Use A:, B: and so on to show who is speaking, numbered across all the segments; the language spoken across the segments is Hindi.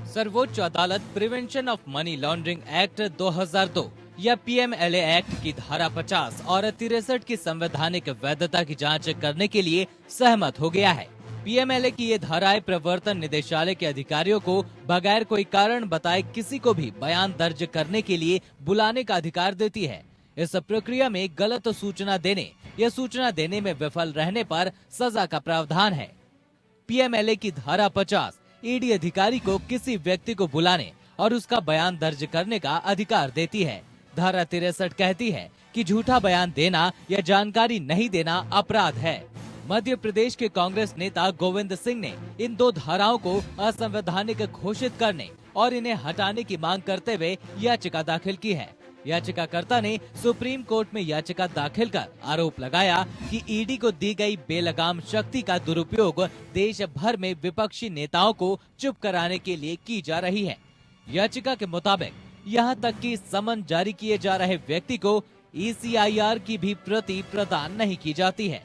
A: सर्वोच्च अदालत prevention of money laundering act 2002 या पीएमएलए एक्ट की धारा 50 और 63 की संवैधानिक वैधता की जांच करने के लिए सहमत हो गया है। पीएमएलए की ये धाराएं प्रवर्तन निदेशालय के अधिकारियों को बगैर कोई कारण बताए किसी को भी बयान दर्ज करने के लिए बुलाने का अधिकार देती है। इस प्रक्रिया में गलत सूचना देने या सूचना देने में विफल रहने पर सजा का प्रावधान है। पीएमएलए की धारा 50 ईडी अधिकारी को किसी व्यक्ति को बुलाने और उसका बयान दर्ज करने का अधिकार देती है। धारा 63 कहती है कि झूठा बयान देना या जानकारी नहीं देना अपराध है। मध्य प्रदेश के कांग्रेस नेता गोविंद सिंह ने इन दो धाराओं को असंवैधानिक घोषित करने और इन्हें हटाने की मांग करते हुए याचिका दाखिल की है। याचिकाकर्ता ने सुप्रीम कोर्ट में याचिका दाखिल कर आरोप लगाया कि ईडी को दी गई बेलगाम शक्ति का दुरुपयोग देश भर में विपक्षी नेताओं को चुप कराने के लिए की जा रही है। याचिका के मुताबिक यहां तक कि समन जारी किए जा रहे व्यक्ति को ECIR की भी प्रति प्रदान नहीं की जाती है।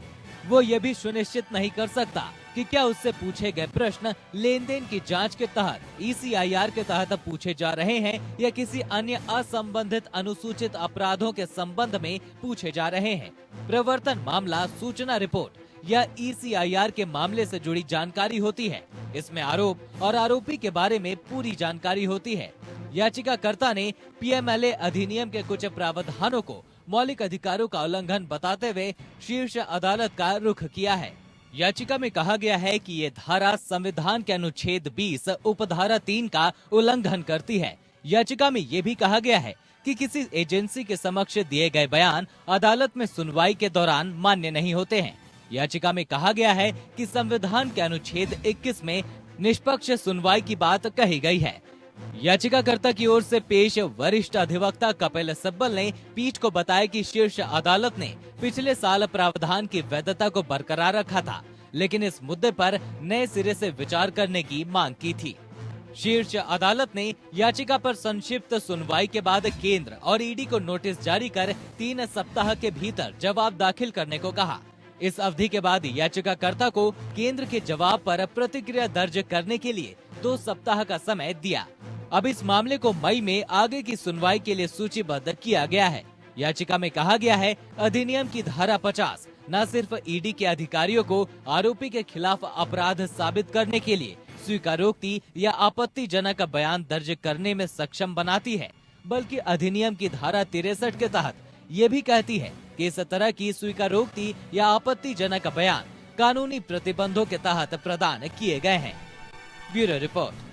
A: वो ये भी सुनिश्चित नहीं कर सकता कि क्या उससे पूछे गए प्रश्न लेन देन की जांच के तहत ECIR के तहत पूछे जा रहे हैं या किसी अन्य असंबंधित अनुसूचित अपराधों के संबंध में पूछे जा रहे हैं। प्रवर्तन मामला सूचना रिपोर्ट या ECIR के मामले से जुड़ी जानकारी होती है। इसमें आरोप और आरोपी के बारे में पूरी जानकारी होती है। याचिकाकर्ता ने पीएमएलए अधिनियम के कुछ प्रावधानों को मौलिक अधिकारों का उल्लंघन बताते हुए शीर्ष अदालत का रुख किया है। याचिका में कहा गया है कि ये धारा संविधान के अनुच्छेद 20 उपधारा 3 का उल्लंघन करती है। याचिका में ये भी कहा गया है कि किसी एजेंसी के समक्ष दिए गए बयान अदालत में सुनवाई के दौरान मान्य नहीं होते हैं। याचिका में कहा गया है कि संविधान के अनुच्छेद 21 में निष्पक्ष सुनवाई की बात कही गई है। याचिकाकर्ता की ओर से पेश वरिष्ठ अधिवक्ता कपिल सिब्बल ने पीठ को बताया कि शीर्ष अदालत ने पिछले साल प्रावधान की वैधता को बरकरार रखा था, लेकिन इस मुद्दे पर नए सिरे से विचार करने की मांग की थी। शीर्ष अदालत ने याचिका पर संक्षिप्त सुनवाई के बाद केंद्र और ईडी को नोटिस जारी कर 3 सप्ताह के भीतर जवाब दाखिल करने को कहा। इस अवधि के बाद याचिकाकर्ता को केंद्र के जवाब पर प्रतिक्रिया दर्ज करने के लिए 2 सप्ताह का समय दिया। अब इस मामले को मई में आगे की सुनवाई के लिए सूचीबद्ध किया गया है। याचिका में कहा गया है अधिनियम की धारा 50 न सिर्फ ईडी के अधिकारियों को आरोपी के खिलाफ अपराध साबित करने के लिए स्वीकारोक्ति या आपत्तिजनक बयान दर्ज करने में सक्षम बनाती है, बल्कि अधिनियम की धारा 63 के तहत ये भी कहती है कि इस तरह की स्वीकारोक्ति या आपत्तिजनक बयान कानूनी प्रतिबंधों के तहत प्रदान किए गए हैं। Bureau report.